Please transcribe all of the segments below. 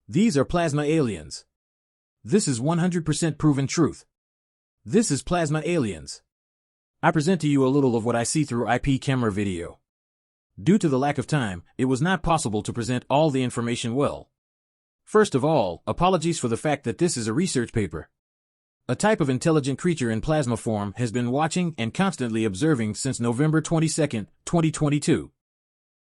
These are plasma aliens. This is 100% proven truth. This is plasma aliens. I present to you a little of what I see through IP camera video. Due to the lack of time, it was not possible to present all the information well. First of all, apologies for the fact that this is a research paper. A type of intelligent creature in plasma form has been watching and constantly observing since November 22, 2022.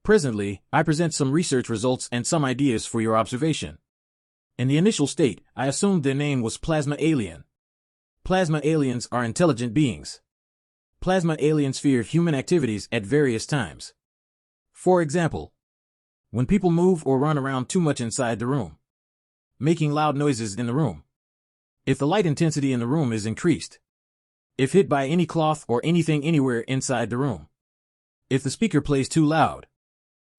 Presently, I present some research results and some ideas for your observation. In the initial state, I assumed their name was plasma alien. Plasma aliens are intelligent beings. Plasma aliens fear human activities at various times. For example, when people move or run around too much inside the room, making loud noises in the room, if the light intensity in the room is increased, if hit by any cloth or anything anywhere inside the room, if the speaker plays too loud.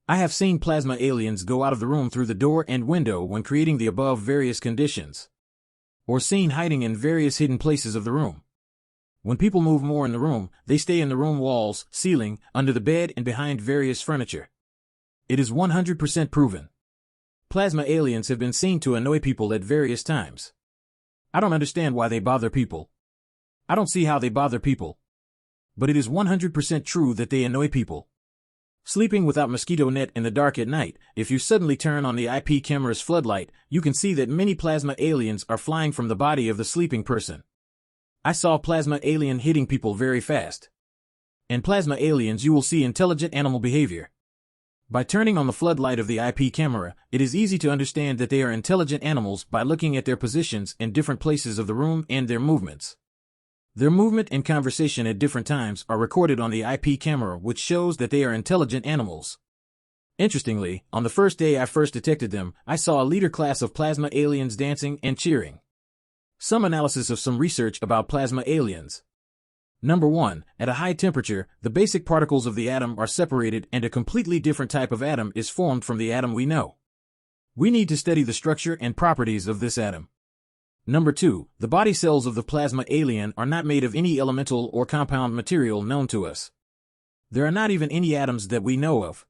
I have seen plasma aliens go out of the room through the door and window when creating the above various conditions, or seen hiding in various hidden places of the room. When people move more in the room, they stay in the room walls, ceiling, under the bed and behind various furniture. It is 100% proven. Plasma aliens have been seen to annoy people at various times. I don't understand why they bother people. I don't see how they bother people. But it is 100% true that they annoy people. Sleeping without mosquito net in the dark at night, if you suddenly turn on the IP camera's floodlight, you can see that many plasma aliens are flying from the body of the sleeping person. I saw plasma alien hitting people very fast. In plasma aliens you will see intelligent animal behavior. By turning on the floodlight of the IP camera, it is easy to understand that they are intelligent animals by looking at their positions in different places of the room and their movements. Their movement and conversation at different times are recorded on the IP camera, which shows that they are intelligent animals. Interestingly, on the first day I first detected them, I saw a leader class of plasma aliens dancing and cheering. Some analysis of some research about plasma aliens. Number 1. At a high temperature, the basic particles of the atom are separated and a completely different type of atom is formed from the atom we know. We need to study the structure and properties of this atom. Number 2. The body cells of the plasma alien are not made of any elemental or compound material known to us. There are not even any atoms that we know of,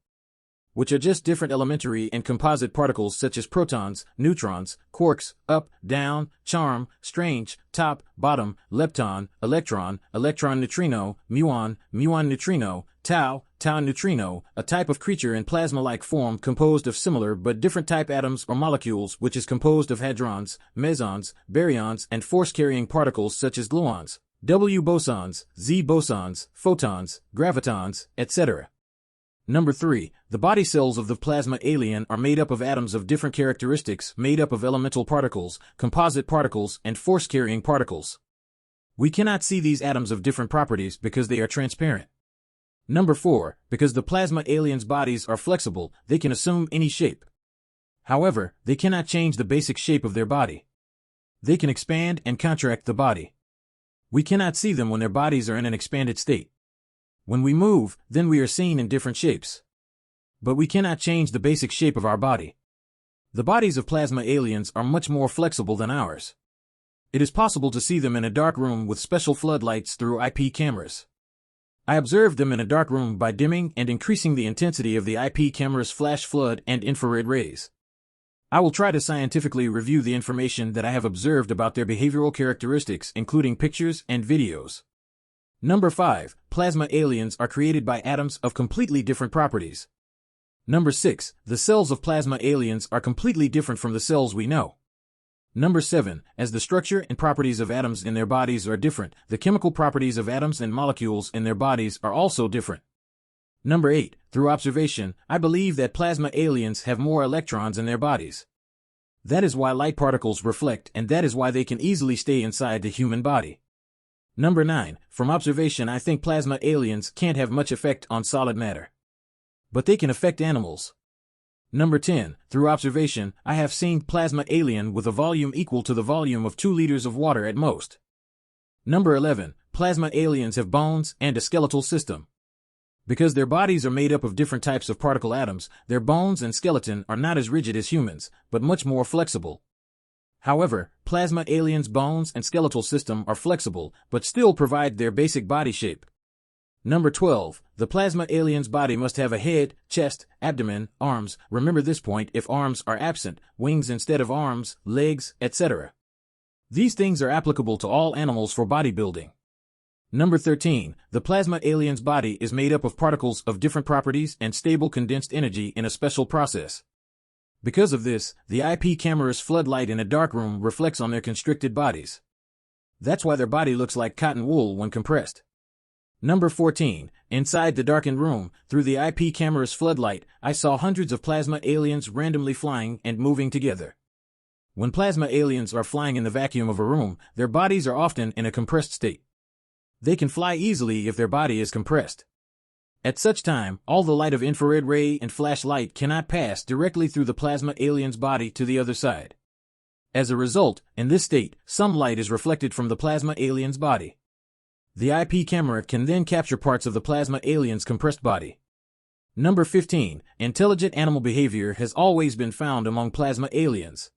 which are just different elementary and composite particles such as protons, neutrons, quarks, up, down, charm, strange, top, bottom, lepton, electron, electron neutrino, muon, muon neutrino, tau, tau neutrino, a type of creature in plasma-like form composed of similar but different type atoms or molecules, which is composed of hadrons, mesons, baryons, and force-carrying particles such as gluons, W bosons, Z bosons, photons, gravitons, etc. Number 3. The body cells of the plasma alien are made up of atoms of different characteristics made up of elemental particles, composite particles, and force-carrying particles. We cannot see these atoms of different properties because they are transparent. Number 4. Because the plasma aliens' bodies are flexible, they can assume any shape. However, they cannot change the basic shape of their body. They can expand and contract the body. We cannot see them when their bodies are in an expanded state. When we move, then we are seen in different shapes. But we cannot change the basic shape of our body. The bodies of plasma aliens are much more flexible than ours. It is possible to see them in a dark room with special floodlights through IP cameras. I observed them in a dark room by dimming and increasing the intensity of the IP camera's flash flood and infrared rays. I will try to scientifically review the information that I have observed about their behavioral characteristics, including pictures and videos. Number 5. Plasma aliens are created by atoms of completely different properties. Number 6. The cells of plasma aliens are completely different from the cells we know. Number 7. As the structure and properties of atoms in their bodies are different, the chemical properties of atoms and molecules in their bodies are also different. Number 8. Through observation, I believe that plasma aliens have more electrons in their bodies. That is why light particles reflect, and that is why they can easily stay inside the human body. Number 9. From observation, I think plasma aliens can't have much effect on solid matter, but they can affect animals. Number 10. Through observation, I have seen plasma alien with a volume equal to the volume of 2 liters of water at most. Number 11. Plasma aliens have bones and a skeletal system. Because their bodies are made up of different types of particle atoms, their bones and skeleton are not as rigid as humans, but much more flexible. However, plasma aliens' bones and skeletal system are flexible, but still provide their basic body shape. Number 12. The plasma alien's body must have a head, chest, abdomen, arms. Remember this point: if arms are absent, wings instead of arms, legs, etc. These things are applicable to all animals for bodybuilding. Number 13. The plasma alien's body is made up of particles of different properties and stable condensed energy in a special process. Because of this, the IP camera's floodlight in a dark room reflects on their constricted bodies. That's why their body looks like cotton wool when compressed. Number 14. Inside the darkened room, through the IP camera's floodlight, I saw hundreds of plasma aliens randomly flying and moving together. When plasma aliens are flying in the vacuum of a room, their bodies are often in a compressed state. They can fly easily if their body is compressed. At such time, all the light of infrared ray and flashlight cannot pass directly through the plasma alien's body to the other side. As a result, in this state, some light is reflected from the plasma alien's body. The IP camera can then capture parts of the plasma alien's compressed body. Number 15. Intelligent animal behavior has always been found among plasma aliens.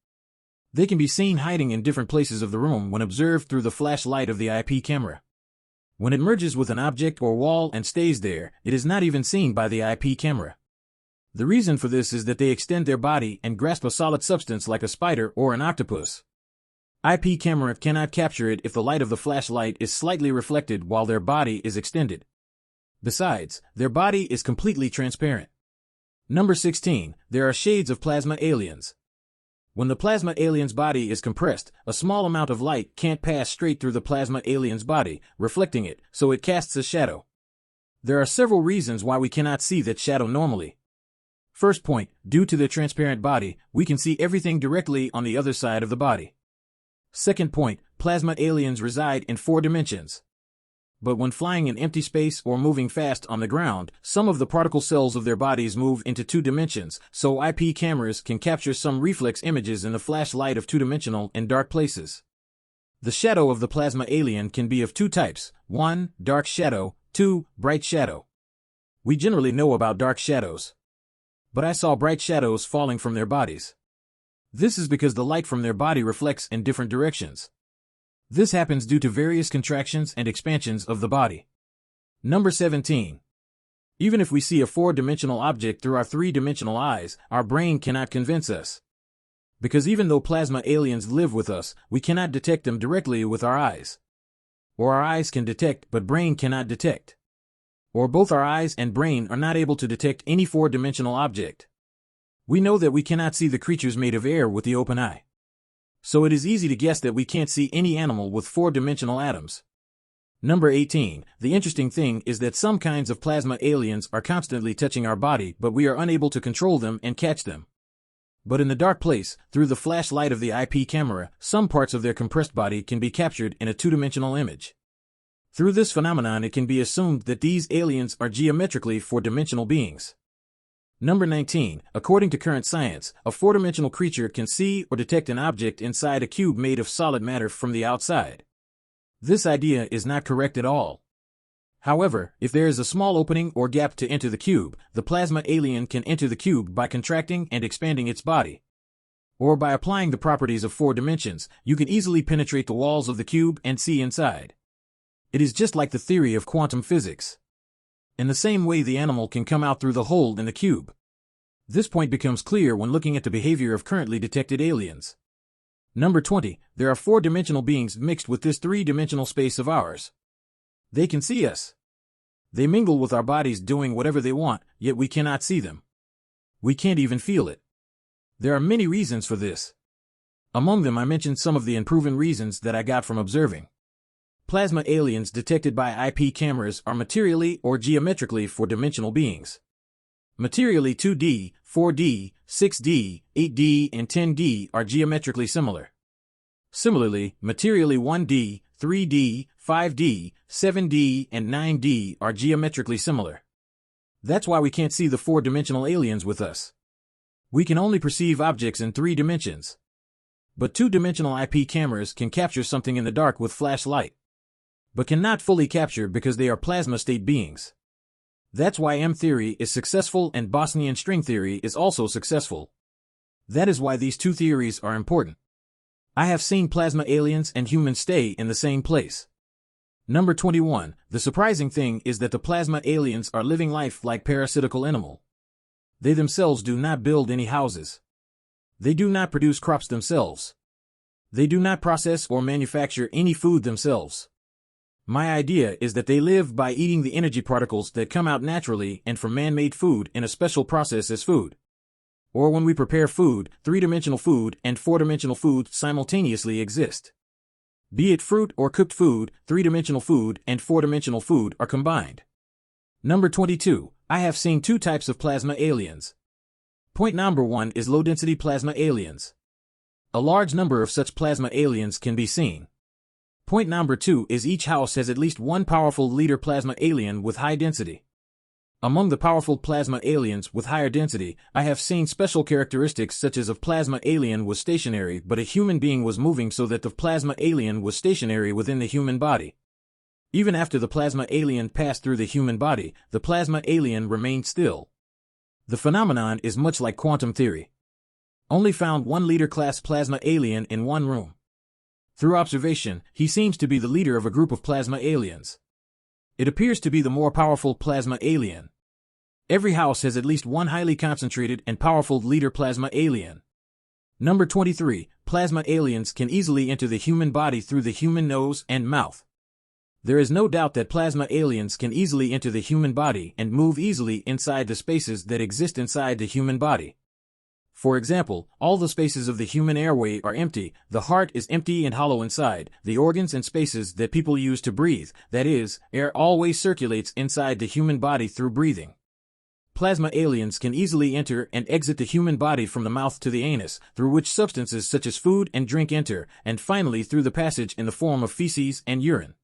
They can be seen hiding in different places of the room when observed through the flashlight of the IP camera. When it merges with an object or wall and stays there, it is not even seen by the IP camera. The reason for this is that they extend their body and grasp a solid substance like a spider or an octopus. IP camera cannot capture it if the light of the flashlight is slightly reflected while their body is extended. Besides, their body is completely transparent. Number 16. There are shades of plasma aliens. When the plasma alien's body is compressed, a small amount of light can't pass straight through the plasma alien's body, reflecting it, so it casts a shadow. There are several reasons why we cannot see that shadow normally. First point, due to their transparent body, we can see everything directly on the other side of the body. Second point, plasma aliens reside in 4 dimensions. But when flying in empty space or moving fast on the ground, some of the particle cells of their bodies move into 2 dimensions, so IP cameras can capture some reflex images in the flashlight of 2-dimensional and dark places. The shadow of the plasma alien can be of 2 types: 1. Dark shadow, 2. Bright shadow. We generally know about dark shadows. But I saw bright shadows falling from their bodies. This is because the light from their body reflects in different directions. This happens due to various contractions and expansions of the body. Number 17. Even if we see a 4-dimensional object through our 3-dimensional eyes, our brain cannot convince us. Because even though plasma aliens live with us, we cannot detect them directly with our eyes. Or our eyes can detect, but brain cannot detect. Or both our eyes and brain are not able to detect any 4-dimensional object. We know that we cannot see the creatures made of air with the open eye. So it is easy to guess that we can't see any animal with 4-dimensional atoms. Number 18. The interesting thing is that some kinds of plasma aliens are constantly touching our body, but we are unable to control them and catch them. But in the dark place, through the flashlight of the IP camera, some parts of their compressed body can be captured in a 2-dimensional image. Through this phenomenon, it can be assumed that these aliens are geometrically 4-dimensional beings. Number 19. According to current science, a 4-dimensional creature can see or detect an object inside a cube made of solid matter from the outside. This idea is not correct at all. However, if there is a small opening or gap to enter the cube, the plasma alien can enter the cube by contracting and expanding its body. Or by applying the properties of 4 dimensions, you can easily penetrate the walls of the cube and see inside. It is just like the theory of quantum physics. In the same way, the animal can come out through the hole in the cube. This point becomes clear when looking at the behavior of currently detected aliens. Number 20. There are 4-dimensional beings mixed with this 3-dimensional space of ours. They can see us. They mingle with our bodies doing whatever they want, yet we cannot see them. We can't even feel it. There are many reasons for this. Among them, I mentioned some of the unproven reasons that I got from observing. Plasma aliens detected by IP cameras are materially or geometrically 4-dimensional beings. Materially 2D, 4D, 6D, 8D, and 10D are geometrically similar. Similarly, materially 1D, 3D, 5D, 7D, and 9D are geometrically similar. That's why we can't see the 4-dimensional aliens with us. We can only perceive objects in 3 dimensions. But 2-dimensional IP cameras can capture something in the dark with flashlight, but cannot fully capture because they are plasma state beings. That's why M theory is successful and Bosnian string theory is also successful. That is why these 2 theories are important. I have seen plasma aliens and humans stay in the same place. Number 21. The surprising thing is that the plasma aliens are living life like parasitical animal. They themselves do not build any houses. They do not produce crops themselves. They do not process or manufacture any food themselves. My idea is that they live by eating the energy particles that come out naturally and from man-made food in a special process as food. Or when we prepare food, three-dimensional food and four-dimensional food simultaneously exist. Be it fruit or cooked food, three-dimensional food and four-dimensional food are combined. Number 22. I have seen two types of plasma aliens. Point number 1 is low-density plasma aliens. A large number of such plasma aliens can be seen. Point number 2 is each house has at least one powerful leader plasma alien with high density. Among the powerful plasma aliens with higher density, I have seen special characteristics such as if plasma alien was stationary but a human being was moving so that the plasma alien was stationary within the human body. Even after the plasma alien passed through the human body, the plasma alien remained still. The phenomenon is much like quantum theory. Only found one leader class plasma alien in one room. Through observation, he seems to be the leader of a group of plasma aliens. It appears to be the more powerful plasma alien. Every house has at least one highly concentrated and powerful leader plasma alien. Number 23. Plasma aliens can easily enter the human body through the human nose and mouth. There is no doubt that plasma aliens can easily enter the human body and move easily inside the spaces that exist inside the human body. For example, all the spaces of the human airway are empty, the heart is empty and hollow inside, the organs and spaces that people use to breathe, that is, air always circulates inside the human body through breathing. Plasma aliens can easily enter and exit the human body from the mouth to the anus, through which substances such as food and drink enter, and finally through the passage in the form of feces and urine.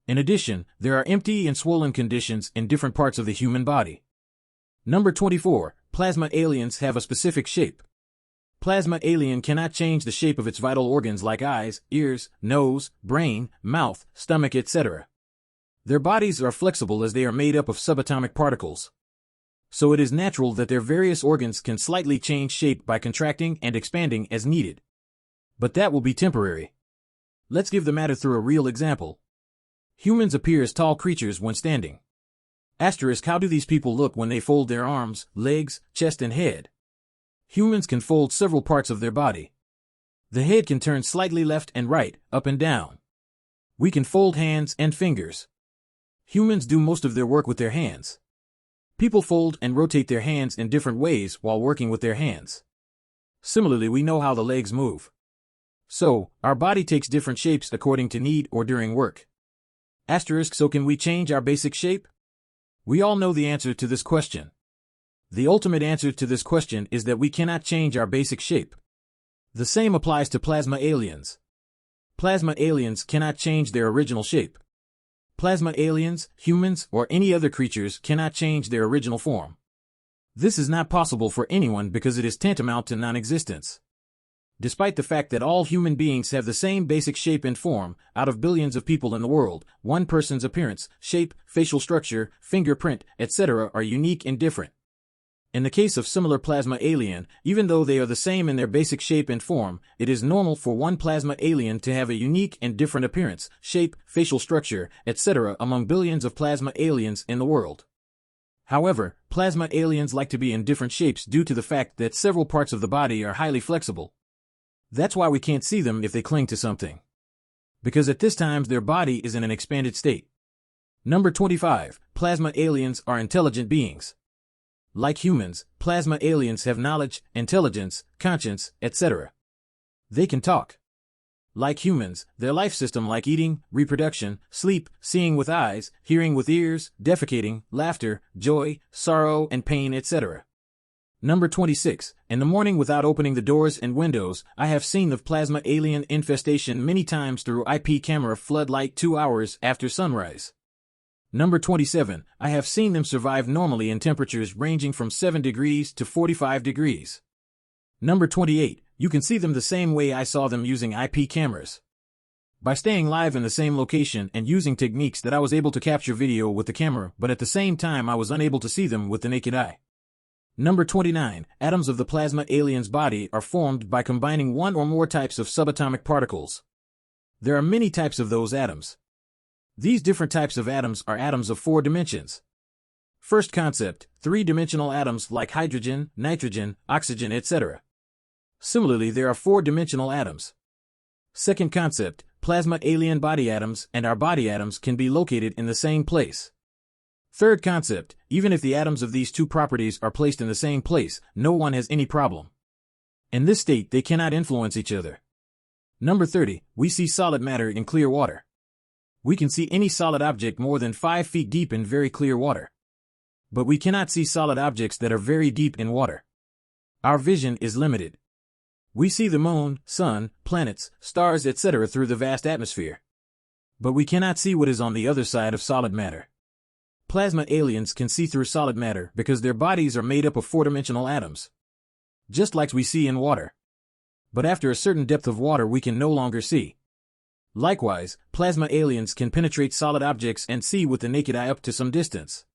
In addition, there are empty and swollen conditions in different parts of the human body. Number 24. Plasma aliens have a specific shape. Plasma alien cannot change the shape of its vital organs like eyes, ears, nose, brain, mouth, stomach, etc. Their bodies are flexible as they are made up of subatomic particles. So it is natural that their various organs can slightly change shape by contracting and expanding as needed. But that will be temporary. Let's give the matter through a real example. Humans appear as tall creatures when standing. Asterisk, how do these people look when they fold their arms, legs, chest and head? Humans can fold several parts of their body. The head can turn slightly left and right, up and down. We can fold hands and fingers. Humans do most of their work with their hands. People fold and rotate their hands in different ways while working with their hands. Similarly, we know how the legs move. So, our body takes different shapes according to need or during work. Asterisk, so can we change our basic shape? We all know the answer to this question. The ultimate answer to this question is that we cannot change our basic shape. The same applies to plasma aliens. Plasma aliens cannot change their original shape. Plasma aliens, humans, or any other creatures cannot change their original form. This is not possible for anyone because it is tantamount to non-existence. Despite the fact that all human beings have the same basic shape and form, out of billions of people in the world, one person's appearance, shape, facial structure, fingerprint, etc. are unique and different. In the case of similar plasma alien, even though they are the same in their basic shape and form, it is normal for one plasma alien to have a unique and different appearance, shape, facial structure, etc. among billions of plasma aliens in the world. However, plasma aliens like to be in different shapes due to the fact that several parts of the body are highly flexible. That's why we can't see them if they cling to something. Because at this time their body is in an expanded state. Number 25. Plasma aliens are intelligent beings. Like humans, plasma aliens have knowledge, intelligence, conscience, etc. They can talk. Like humans, their life system like eating, reproduction, sleep, seeing with eyes, hearing with ears, defecating, laughter, joy, sorrow and pain, etc. Number 26. In the morning without opening the doors and windows, I have seen the plasma alien infestation many times through IP camera floodlight 2 hours after sunrise. Number 27. I have seen them survive normally in temperatures ranging from 7 degrees to 45 degrees. Number 28. You can see them the same way I saw them using IP cameras. By staying live in the same location and using techniques that I was able to capture video with the camera, but at the same time I was unable to see them with the naked eye. Number 29. Atoms of the plasma alien's body are formed by combining one or more types of subatomic particles. There are many types of those atoms. These different types of atoms are atoms of 4 dimensions. First concept, 3-dimensional atoms like hydrogen, nitrogen, oxygen, etc. Similarly, there are 4-dimensional atoms. Second concept, plasma alien body atoms and our body atoms can be located in the same place. Third concept, even if the atoms of these two properties are placed in the same place, no one has any problem. In this state, they cannot influence each other. Number 30, we see solid matter in clear water. We can see any solid object more than 5 feet deep in very clear water. But we cannot see solid objects that are very deep in water. Our vision is limited. We see the moon, sun, planets, stars, etc. through the vast atmosphere. But we cannot see what is on the other side of solid matter. Plasma aliens can see through solid matter because their bodies are made up of 4-dimensional atoms. Just like we see in water. But after a certain depth of water we can no longer see. Likewise, plasma aliens can penetrate solid objects and see with the naked eye up to some distance.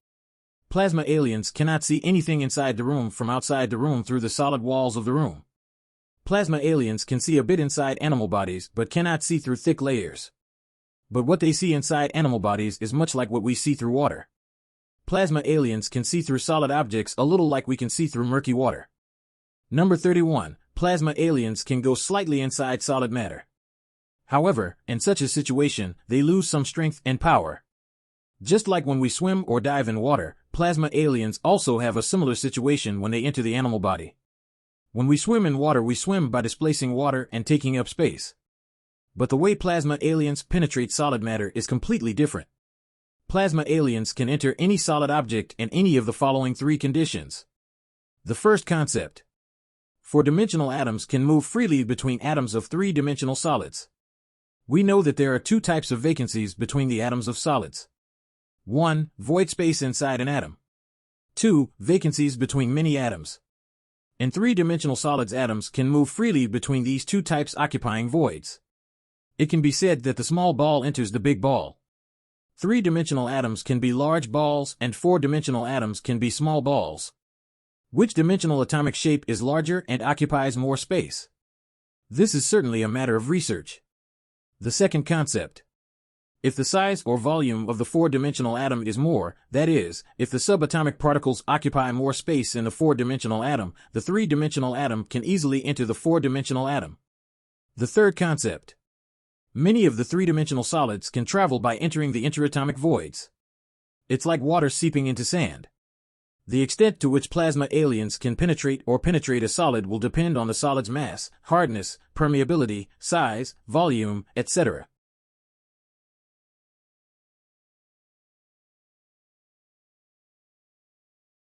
Plasma aliens cannot see anything inside the room from outside the room through the solid walls of the room. Plasma aliens can see a bit inside animal bodies but cannot see through thick layers. But what they see inside animal bodies is much like what we see through water. Plasma aliens can see through solid objects a little like we can see through murky water. Number 31, plasma aliens can go slightly inside solid matter. However, in such a situation, they lose some strength and power. Just like when we swim or dive in water, plasma aliens also have a similar situation when they enter the animal body. When we swim in water, we swim by displacing water and taking up space. But the way plasma aliens penetrate solid matter is completely different. Plasma aliens can enter any solid object in any of the following 3 conditions. The first concept. 4-dimensional atoms can move freely between atoms of 3-dimensional solids. We know that there are 2 types of vacancies between the atoms of solids. 1. Void space inside an atom. 2. Vacancies between many atoms. In 3-dimensional solids, atoms can move freely between these 2 types occupying voids. It can be said that the small ball enters the big ball. 3-dimensional atoms can be large balls and 4-dimensional atoms can be small balls. Which dimensional atomic shape is larger and occupies more space? This is certainly a matter of research. The second concept. If the size or volume of the 4-dimensional atom is more, that is, if the subatomic particles occupy more space in the 4-dimensional atom, the 3-dimensional atom can easily enter the 4-dimensional atom. The third concept. Many of the 3-dimensional solids can travel by entering the interatomic voids. It's like water seeping into sand. The extent to which plasma aliens can penetrate a solid will depend on the solid's mass, hardness, permeability, size, volume, etc.